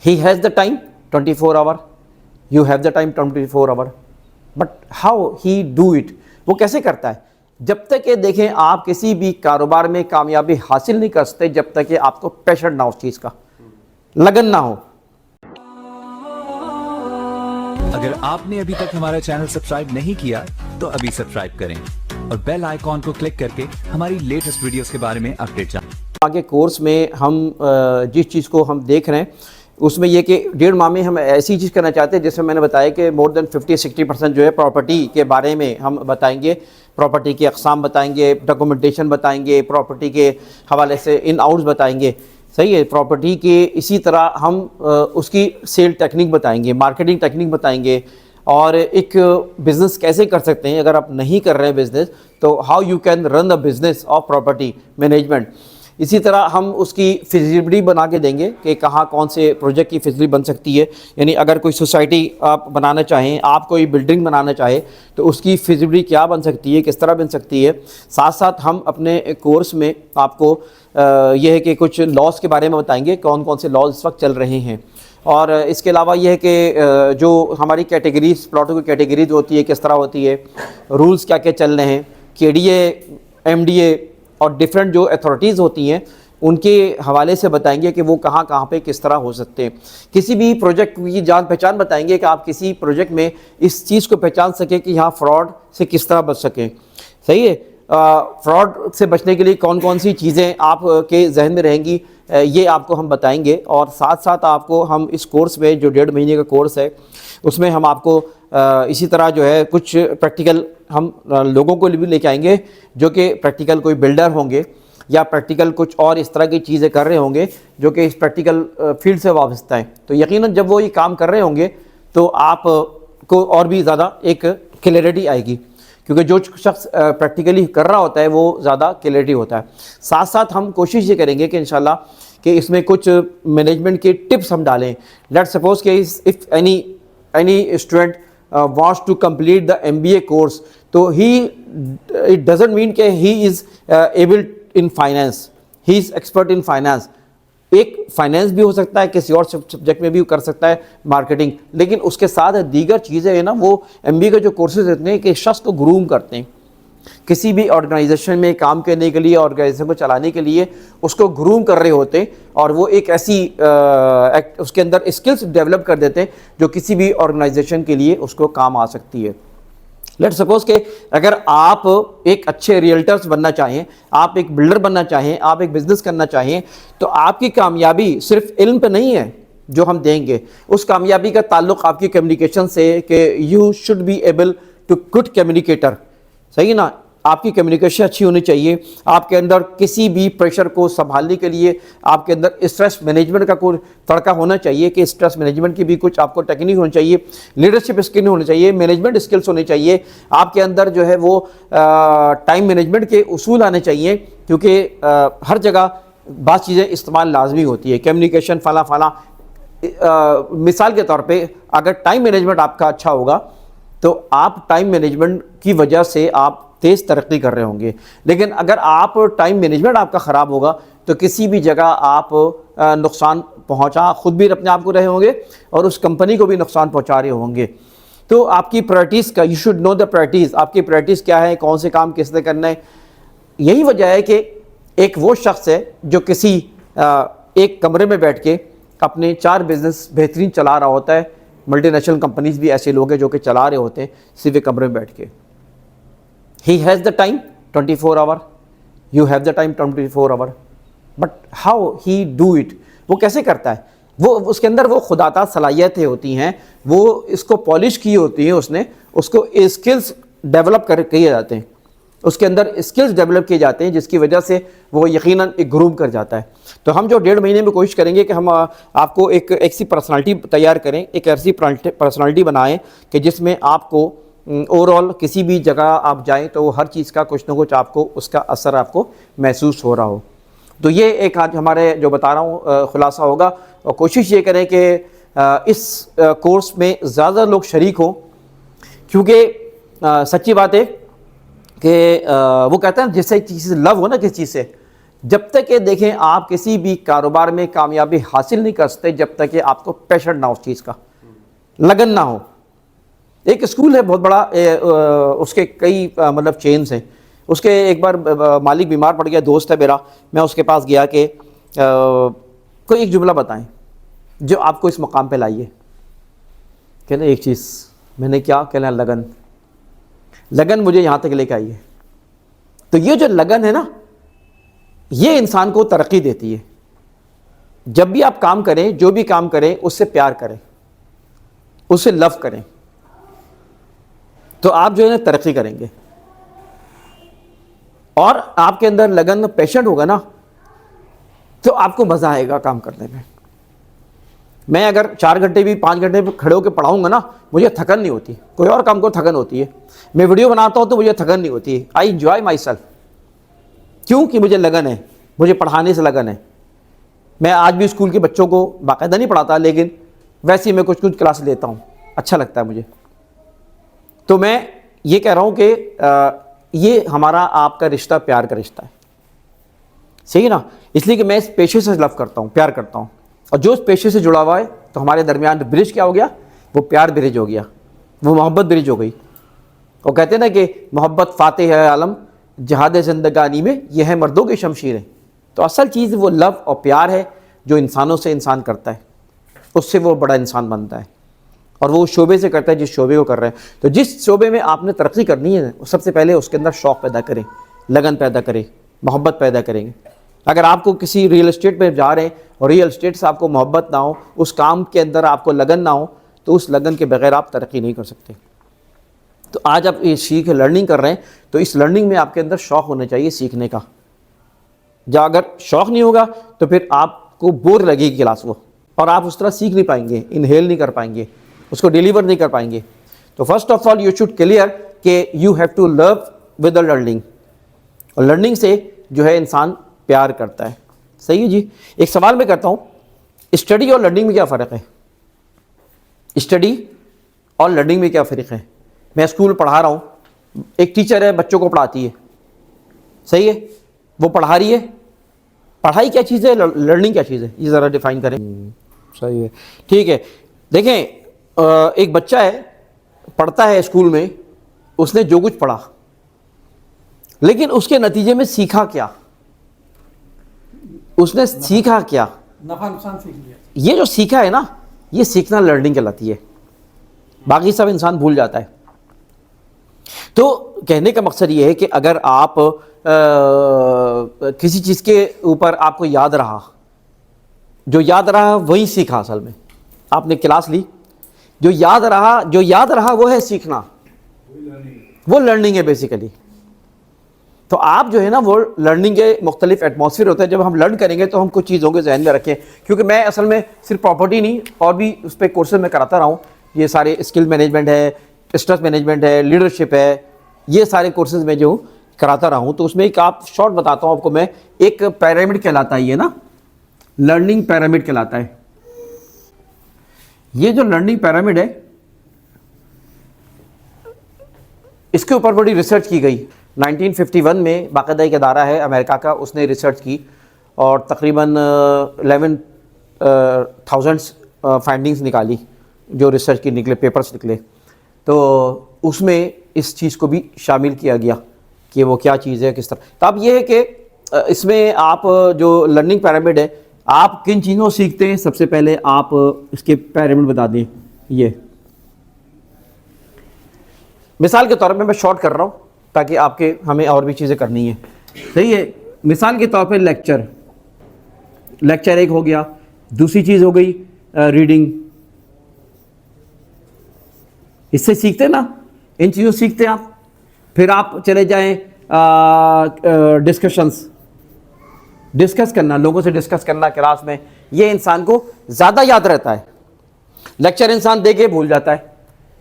He has the time 24 hour, you have the time 24 hour, but how he do it, وہ کیسے کرتا ہے؟ جب تک کہ دیکھیں آپ کسی بھی کاروبار میں کامیابی حاصل نہیں کر سکتے جب تک کہ آپ کو پیشن نہ ہو، اس چیز کا لگن نہ ہو۔ اگر آپ نے ابھی تک ہمارا چینل سبسکرائب نہیں کیا تو ابھی سبسکرائب کریں اور بیل آئیکن کو کلک کر کے ہماری لیٹسٹ ویڈیوز کے بارے میں اپڈیٹ جانیں۔ آگے کورس میں ہم جس چیز کو ہم دیکھ رہے ہیں اس میں یہ کہ 1.5 ماہ میں ہم ایسی چیز کرنا چاہتے ہیں جس میں نے بتایا کہ مور دین 50-60% جو ہے پراپرٹی کے بارے میں ہم بتائیں گے، پراپرٹی کی اقسام بتائیں گے، ڈاکومنٹیشن بتائیں گے، پراپرٹی کے حوالے سے ان آؤٹس بتائیں گے، صحیح ہے، پراپرٹی کے اسی طرح ہم اس کی سیل ٹیکنیک بتائیں گے، مارکیٹنگ ٹیکنیک بتائیں گے، اور ایک بزنس کیسے کر سکتے ہیں اگر آپ نہیں کر رہے ہیں بزنس تو how you can run the business of property management. اسی طرح ہم اس کی فیزیبلٹی بنا کے دیں گے کہ کہاں کون سے پروجیکٹ کی فیزیبلٹی بن سکتی ہے، یعنی اگر کوئی سوسائٹی آپ بنانا چاہیں، آپ کوئی بلڈنگ بنانا چاہیں تو اس کی فیزیبلٹی کیا بن سکتی ہے، کس طرح بن سکتی ہے۔ ساتھ ساتھ ہم اپنے کورس میں آپ کو یہ ہے کہ کچھ لاز کے بارے میں بتائیں گے، کون کون سے لاز اس وقت چل رہے ہیں، اور اس کے علاوہ یہ ہے کہ جو ہماری کیٹیگریز، پلاٹوں کی کیٹیگریز ہوتی ہے کس طرح ہوتی ہے، رولز کیا کیا چل رہے ہیں، K D A, M D A اور ڈیفرنٹ جو اتھارٹیز ہوتی ہیں ان کے حوالے سے بتائیں گے کہ وہ کہاں کہاں پہ کس طرح ہو سکتے ہیں۔ کسی بھی پروجیکٹ کی جان پہچان بتائیں گے کہ آپ کسی پروجیکٹ میں اس چیز کو پہچان سکیں کہ یہاں فراڈ سے کس طرح بچ سکیں، صحیح ہے، فراڈ سے بچنے کے لیے کون کون سی چیزیں آپ کے ذہن میں رہیں گی یہ آپ کو ہم بتائیں گے، اور ساتھ ساتھ آپ کو ہم اس کورس میں جو 1.5 مہینے کا کورس ہے اس میں ہم آپ کو اسی طرح جو ہے کچھ پریکٹیکل ہم لوگوں کو بھی لے کے آئیں گے جو کہ پریکٹیکل کوئی بلڈر ہوں گے یا پریکٹیکل کچھ اور اس طرح کی چیزیں کر رہے ہوں گے جو کہ اس پریکٹیکل فیلڈ سے وابستہ ہیں، تو یقیناً جب وہ یہ کام کر رہے ہوں گے تو آپ کو اور بھی زیادہ ایک کلیئرٹی آئے گی، کیونکہ جو شخص پریکٹیکلی کر رہا ہوتا ہے وہ زیادہ کلیئرٹی ہوتا ہے۔ ساتھ ساتھ ہم کوشش یہ کریں گے کہ انشاءاللہ کہ اس میں کچھ مینجمنٹ کے ٹپس ہم ڈالیں۔ لیٹ سپوز کہ if any student wants to complete the MBA course تو it doesn't mean کہ he is able in finance, he is expert in finance، ایک فائنینس بھی ہو سکتا ہے، کسی اور سبجیکٹ میں بھی کر سکتا ہے مارکیٹنگ، لیکن اس کے ساتھ دیگر چیزیں ہیں نا، وہ MBA کے جو کورسز ہوتے ہیں کہ شخص کو گروم کرتے ہیں کسی بھی آرگنائزیشن میں کام کرنے کے لیے، آرگنائزیشن کو چلانے کے لیے اس کو گروم کر رہے ہوتے ہیں، اور وہ ایک ایسی اس کے اندر اسکلس ڈیولپ کر دیتے ہیں جو کسی بھی آرگنائزیشن کے لیے اس کو کام آ سکتی ہے۔ لیٹ سپوز کہ اگر آپ ایک اچھے ریئلٹرز بننا چاہیں، آپ ایک بلڈر بننا چاہیں، آپ ایک بزنس کرنا چاہیں، تو آپ کی کامیابی صرف علم پہ نہیں ہے جو ہم دیں گے، اس کامیابی کا تعلق آپ کی کمیونیکیشن سے کہ you should be able to good communicator, صحیح نا، آپ کی کمیونیکیشن اچھی ہونی چاہیے، آپ کے اندر کسی بھی پریشر کو سنبھالنے کے لیے آپ کے اندر اسٹریس مینجمنٹ کا کوئی تڑکا ہونا چاہیے کہ اسٹریس مینجمنٹ کی بھی کچھ آپ کو ٹیکنیک ہونی چاہیے، لیڈرشپ اسکل ہونی چاہیے، مینجمنٹ اسکلس ہونے چاہیے، آپ کے اندر جو ہے وہ ٹائم مینجمنٹ کے اصول آنے چاہیے، کیونکہ ہر جگہ بعض چیزیں استعمال لازمی ہوتی ہے، کمیونیکیشن فلاں فلاں۔ مثال کے طور پہ اگر ٹائم مینجمنٹ آپ کا اچھا ہوگا تو آپ ٹائم مینجمنٹ کی وجہ سے آپ تیز ترقی کر رہے ہوں گے، لیکن اگر آپ ٹائم مینجمنٹ آپ کا خراب ہوگا تو کسی بھی جگہ آپ نقصان پہنچا خود بھی اپنے آپ کو رہے ہوں گے اور اس کمپنی کو بھی نقصان پہنچا رہے ہوں گے۔ تو آپ کی پرائرٹیز کا you should know the priorities, آپ کی پرائرٹیز کیا ہے، کون سے کام کس نے کرنا ہے۔ یہی وجہ ہے کہ ایک وہ شخص ہے جو کسی ایک کمرے میں بیٹھ کے اپنے 4 بزنس بہترین چلا رہا ہوتا ہے، ملٹی نیشنل کمپنیز بھی ایسے لوگ ہیں جو کہ چلا رہے ہوتے ہیں صرف ایک کمرے میں بیٹھ کے۔ He has the time 24 hour, you have the time 24 hour, but how he do it، وہ کیسے کرتا ہے، وہ اس کے اندر وہ خداتا صلاحیتیں ہوتی ہیں، وہ اس کو پالش کی ہوتی ہیں، اس نے اس کو اسکلز ڈیولپ کر کیے جاتے ہیں، اس کے اندر اسکلز ڈیولپ کیے جاتے ہیں جس کی وجہ سے وہ یقیناً ایک گروم کر جاتا ہے۔ تو ہم جو 1.5 مہینے میں کوشش کریں گے کہ ہم آپ کو ایک ایسی پرسنالٹی تیار کریں، ایک ایسی پرسنالٹی بنائیں کہ جس میں آپ کو اوورال کسی بھی جگہ آپ جائیں تو ہر چیز کا کچھ نہ کچھ آپ کو اس کا اثر آپ کو محسوس ہو رہا ہو۔ تو یہ ایک آج ہمارے جو بتا رہا ہوں خلاصہ ہوگا، اور کوشش یہ کریں کہ اس کورس میں زیادہ لوگ شریک ہوں، کیونکہ سچی بات ہے کہ وہ کہتے ہیں جس سے چیز لو ہو نا کس چیز سے جب تک کہ دیکھیں آپ کسی بھی کاروبار میں کامیابی حاصل نہیں کر سکتے جب تک کہ آپ کو پیشن نہ ہو اس چیز کا، لگن نہ ہو. ایک اسکول ہے بہت بڑا، اس کے کئی مطلب چینز ہیں. اس کے ایک بار مالک بیمار پڑ گیا، دوست ہے میرا، میں اس کے پاس گیا کہ کوئی ایک جملہ بتائیں جو آپ کو اس مقام پہ لائیے. کہنا ایک چیز. میں نے کیا کہنا؟ لگن مجھے یہاں تک لے کے آئی ہے. تو یہ جو لگن ہے نا، یہ انسان کو ترقی دیتی ہے. جب بھی آپ کام کریں، جو بھی کام کریں، اس سے پیار کریں، اسے لو کریں، تو آپ جو ہے نا ترقی کریں گے. اور آپ کے اندر لگن پیشنٹ ہوگا نا تو آپ کو مزہ آئے گا کام کرنے میں. میں اگر 4 گھنٹے بھی 5 گھنٹے بھی کھڑے ہو کے پڑھاؤں گا نا، مجھے تھکن نہیں ہوتی. کوئی اور کام کو تھکن ہوتی ہے. میں ویڈیو بناتا ہوں تو مجھے تھکن نہیں ہوتی ہے. I enjoy my self. کیوں کہ مجھے لگن ہے، مجھے پڑھانے سے لگن ہے. میں آج بھی اسکول کے بچوں کو باقاعدہ نہیں پڑھاتا، لیکن ویسے ہی میں کچھ کلاس لیتا ہوں، اچھا لگتا ہے مجھے. تو میں یہ کہہ رہا ہوں کہ یہ ہمارا آپ کا رشتہ پیار کا رشتہ ہے. صحیح ہے نا؟ اس لیے کہ میں اس پیشے سے لو کرتا ہوں، پیار کرتا ہوں. اور جو اس پیشے سے جڑا ہوا ہے تو ہمارے درمیان برج کیا ہو گیا؟ وہ پیار برج ہو گیا، وہ محبت برج ہو گئی. وہ کہتے ہیں نا کہ محبت فاتح ہے عالم، جہاد زندگانی میں یہ ہے مردوں کی شمشیریں. تو اصل چیز وہ لو اور پیار ہے جو انسانوں سے انسان کرتا ہے، اس سے وہ بڑا انسان بنتا ہے. اور وہ اس شعبے سے کرتا ہے جس شعبے کو کر رہے ہیں. تو جس شعبے میں آپ نے ترقی کرنی ہے، سب سے پہلے اس کے اندر شوق پیدا کریں، لگن پیدا کریں، محبت پیدا کریں گے. اگر آپ کو کسی ریئل اسٹیٹ پہ جا رہے ہیں اور ریئل اسٹیٹ سے آپ کو محبت نہ ہو، اس کام کے اندر آپ کو لگن نہ ہو، تو اس لگن کے بغیر آپ ترقی نہیں کر سکتے. تو آج آپ یہ لرننگ کر رہے ہیں تو اس لرننگ میں آپ کے اندر شوق ہونا چاہیے سیکھنے کا. جب اگر شوق نہیں ہوگا تو پھر آپ کو بور لگے گی کلاس وہ، اور آپ اس طرح سیکھ نہیں پائیں گے، انہیل نہیں کر پائیں گے، اس کو ڈیلیور نہیں کر پائیں گے. تو first of all you should clear کہ you have to love with the learning. اور لرننگ سے جو ہے انسان پیار کرتا ہے. صحیح ہے جی. ایک سوال میں کرتا ہوں، اسٹڈی اور لرننگ میں کیا فرق ہے؟ اسٹڈی اور لرننگ میں کیا فرق ہے؟ میں اسکول پڑھا رہا ہوں، ایک ٹیچر ہے بچوں کو پڑھاتی ہے، صحیح ہے، وہ پڑھا رہی ہے. پڑھائی کیا چیز ہے، لرننگ کیا چیز ہے، یہ ذرا ڈیفائن کریں. صحیح ہے، ٹھیک ہے. دیکھیں ایک بچہ ہے، پڑھتا ہے اسکول میں، اس نے جو کچھ پڑھا، لیکن اس کے نتیجے میں سیکھا کیا؟ اس نے سیکھا کیا؟ نفع نقصان سیکھ لیا. یہ جو سیکھا ہے نا، یہ سیکھنا لرننگ کہلاتی ہے. باقی سب انسان بھول جاتا ہے. تو کہنے کا مقصد یہ ہے کہ اگر آپ کسی چیز کے اوپر آپ کو یاد رہا، جو یاد رہا وہی سیکھا. اصل میں آپ نے کلاس لی، جو یاد رہا وہ ہے سیکھنا، وہ لرننگ ہے بیسیکلی. تو آپ جو ہے نا وہ لرننگ کے مختلف ایٹماسفیئر ہوتے ہیں. جب ہم لرن کریں گے تو ہم کچھ چیزوں کے ذہن میں رکھیں، کیونکہ میں اصل میں صرف پراپرٹی نہیں اور بھی اس پہ کورسز میں کراتا رہا ہوں. یہ سارے اسکل مینجمنٹ ہے، اسٹریس مینجمنٹ ہے، لیڈرشپ ہے، یہ سارے کورسز میں جو کراتا رہا ہوں. تو اس میں ایک آپ شارٹ بتاتا ہوں آپ کو میں. ایک پیرامڈ کہلاتا ہے یہ نا، لرننگ پیرامڈ کہلاتا ہے. یہ جو لرننگ پیرامڈ ہے، اس کے اوپر بڑی ریسرچ کی گئی. 1951 میں باقاعدہ ایک ادارہ ہے امریکہ کا، اس نے ریسرچ کی اور تقریباً 11,000 فائنڈنگز نکالی، جو ریسرچ کی نکلے، پیپرز نکلے. تو اس میں اس چیز کو بھی شامل کیا گیا کہ وہ کیا چیز ہے، کس طرح. تو اب یہ ہے کہ اس میں آپ جو لرننگ پیرامڈ ہے، آپ کن چیزوں سیکھتے ہیں؟ سب سے پہلے آپ اس کے پیرامڈ بتا دیں. یہ مثال کے طور پہ میں شارٹ کر رہا ہوں تاکہ آپ کے ہمیں اور بھی چیزیں کرنی ہیں. صحیح ہے. مثال کے طور پہ لیکچر ایک ہو گیا. دوسری چیز ہو گئی ریڈنگ. اس سے سیکھتے نا، ان چیزوں سیکھتے آپ. پھر آپ چلے جائیں ڈسکس کرنا، لوگوں سے ڈسکس کرنا کلاس میں. یہ انسان کو زیادہ یاد رہتا ہے. لیکچر انسان دے کے بھول جاتا ہے،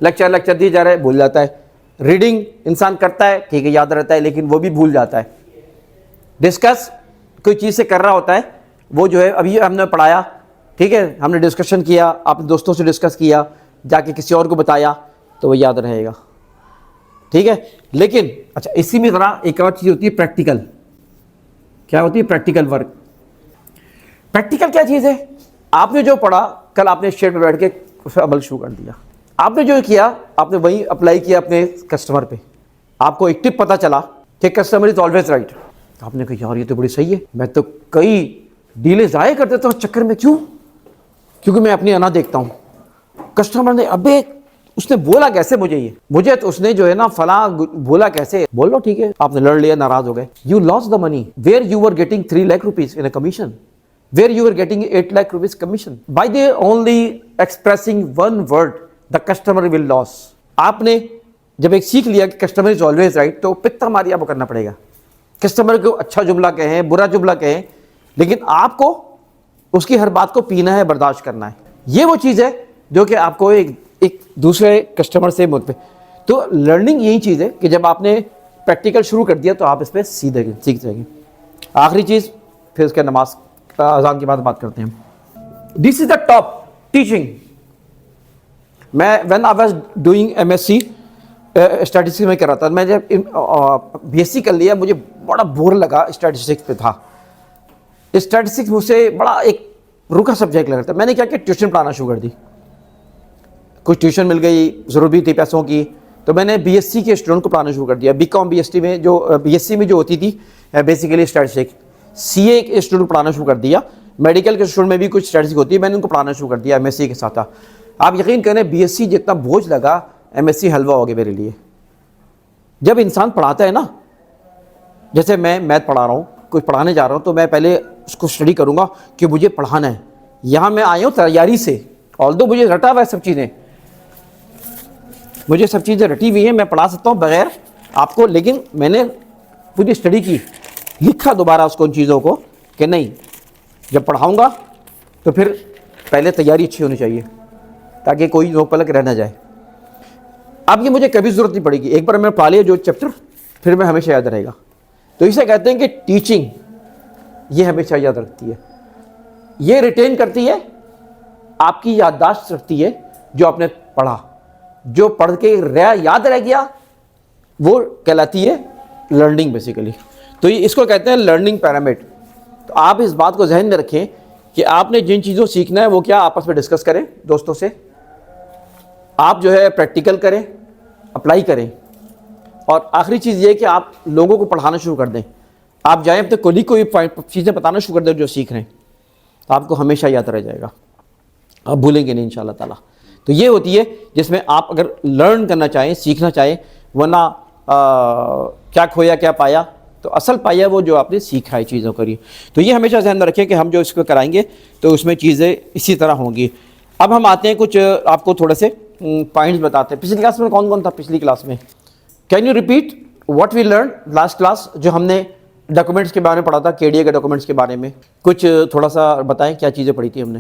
لیکچر دی جا رہا ہے بھول جاتا ہے. ریڈنگ انسان کرتا ہے، ٹھیک ہے، یاد رہتا ہے، لیکن وہ بھی بھول جاتا ہے. ڈسکس کوئی چیز سے کر رہا ہوتا ہے، وہ جو ہے ابھی ہم نے پڑھایا، ٹھیک ہے، ہم نے ڈسکشن کیا، اپنے دوستوں سے ڈسکس کیا، جا کے کسی اور کو بتایا تو وہ یاد رہے گا. ٹھیک ہے. لیکن اچھا، اسی میں ذرا ایک اور چیز ہوتی ہے پریکٹیکل. کیا ہوتی ہے پریکٹیکل ورک. پریکٹیکل کیا چیز ہے؟ آپ نے جو پڑھا کل آپ نے اسٹیج پہ بیٹھ کے اس پہ عمل شروع کر دیا. آپ نے جو کیا آپ نے وہی اپلائی کیا اپنے کسٹمر پہ. آپ کو ایک ٹپ پتہ چلا کہ کسٹمر از آلویز رائٹ. آپ نے کہا یار یہ تو بڑی صحیح ہے, میں تو کئی ڈیلیں ضائع کر دیتا ہوں چکر میں. کیوں؟ کیونکہ میں اپنی انا دیکھتا ہوں. کسٹمر نے ابے اس نے بولا کیسے مجھے تو اس نے جو ہے نا فلاں بولا کیسے. بول لو ٹھیک ہے, آپ نے لڑ لیا, ناراض ہو گئے. You lose the money where you are getting 3 lakh rupees in a commission, where you are getting 8 lakh rupees commission. By the only expressing one word, the customer will lose. آپ نے جب ایک سیکھ لیا کہ کسٹمر از آلویز رائٹ, تو پتا ماری آپ کو کرنا پڑے گا. کسٹمر کو اچھا جملہ کہیں, برا جملہ کہیں, لیکن آپ کو اس کی ہر بات کو پینا ہے, برداشت کرنا ہے. یہ وہ چیز ہے جو کہ آپ کو ایک دوسرے کسٹمر سے تو لرننگ یہی چیز ہے کہ جب آپ نے پریکٹیکل شروع کر دیا تو آپ اس پہ سیکھ جائیں گے. آخری چیز, پھر اس کے نماز اذان کے بعد بات کرتے ہیں. This is the top teaching. میں when I was doing M S C statistics میں کر رہا تھا. میں جب بی ایس سی کر لیا مجھے بڑا بور لگا اسٹیٹسٹکس پہ تھا. اسٹیٹسٹکس مجھ سے بڑا ایک رکا سبجیکٹ لگ رہا تھا. میں نے کیا کہ ٹیوشن پڑھانا شروع کر دی. کچھ ٹیوشن مل گئی, ضرورت بھی تھی پیسوں کی, تو میں نے بی ایس سی کے اسٹوڈنٹ کو پڑھانا شروع کر دیا. B com B S C میں جو ہوتی تھی بیسیکلی اسٹیٹسٹکس, سی اے کے اسٹوڈنٹ پڑھانا شروع کر دیا. میڈیکل کے اسٹوڈنٹ میں بھی کچھ اسٹیٹسٹکس ہوتی ہے, میں نے ان کو پڑھانا شروع کر دیا ایم ایس سی کے ساتھ. آپ یقین کریں بی ایس سی جتنا بوجھ لگا, ایم ایس سی حلوہ ہو گیا میرے لیے. جب انسان پڑھاتا ہے نا, جیسے میں میتھ پڑھا رہا ہوں, کچھ پڑھانے جا رہا ہوں, تو میں پہلے اس کو اسٹڈی کروں گا کہ مجھے پڑھانا ہے. یہاں میں آیا ہوں تیاری سے, آلدو مجھے رٹا ہوا ہے سب چیزیں, مجھے سب چیزیں رٹی ہوئی ہیں, میں پڑھا سکتا ہوں بغیر آپ کو, لیکن میں نے پوری اسٹڈی کی, لکھا دوبارہ اس کو ان چیزوں کو کہ نہیں جب پڑھاؤں گا تو پھر پہلے تیاری اچھی ہونی چاہیے تاکہ کوئی نوک پلک رہ نہ جائے. اب یہ مجھے کبھی ضرورت نہیں پڑے گی, ایک بار میں پڑھا لیا جو چیپٹر پھر میں ہمیشہ یاد رہے گا. تو اسے کہتے ہیں کہ ٹیچنگ یہ ہمیشہ یاد رکھتی ہے, یہ ریٹین کرتی ہے, آپ کی یادداشت رکھتی ہے. جو آپ نے پڑھا, جو پڑھ کے یاد رہ گیا وہ کہلاتی ہے لرننگ بیسیکلی. تو یہ اس کو کہتے ہیں لرننگ پیرامڈ. تو آپ اس بات کو ذہن میں رکھیں کہ آپ نے جن چیزوں سیکھنا ہے وہ کیا آپس میں ڈسکس کریں دوستوں سے, آپ جو ہے پریکٹیکل کریں, اپلائی کریں, اور آخری چیز یہ کہ آپ لوگوں کو پڑھانا شروع کر دیں. آپ جائیں اپنے کولیگ کو بھی چیزیں بتانا شروع کر دیں جو سیکھ رہے ہیں, تو آپ کو ہمیشہ یاد رہ جائے گا, آپ بھولیں گے نہیں انشاءاللہ تعالیٰ. تو یہ ہوتی ہے جس میں آپ اگر لرن کرنا چاہیں, سیکھنا چاہیں, ورنہ کیا کھویا کیا پایا, تو اصل پایا وہ جو آپ نے سیکھا ہے چیزوں کری. تو یہ ہمیشہ ذہن میں رکھیں کہ ہم جو اس کو کرائیں گے تو اس میں چیزیں اسی طرح ہوں گی. اب ہم آتے ہیں کچھ آپ کو تھوڑے سے پوائنٹس بتاتے ہیں. پچھلی کلاس میں کون تھا پچھلی کلاس میں؟ Can you repeat what we learn last class, جو ہم نے ڈاکومنٹس کے بارے میں پڑھا تھا, کے ڈی اے کے ڈاکومنٹس کے بارے میں کچھ تھوڑا سا بتائیں کیا چیزیں پڑھی تھی ہم نے.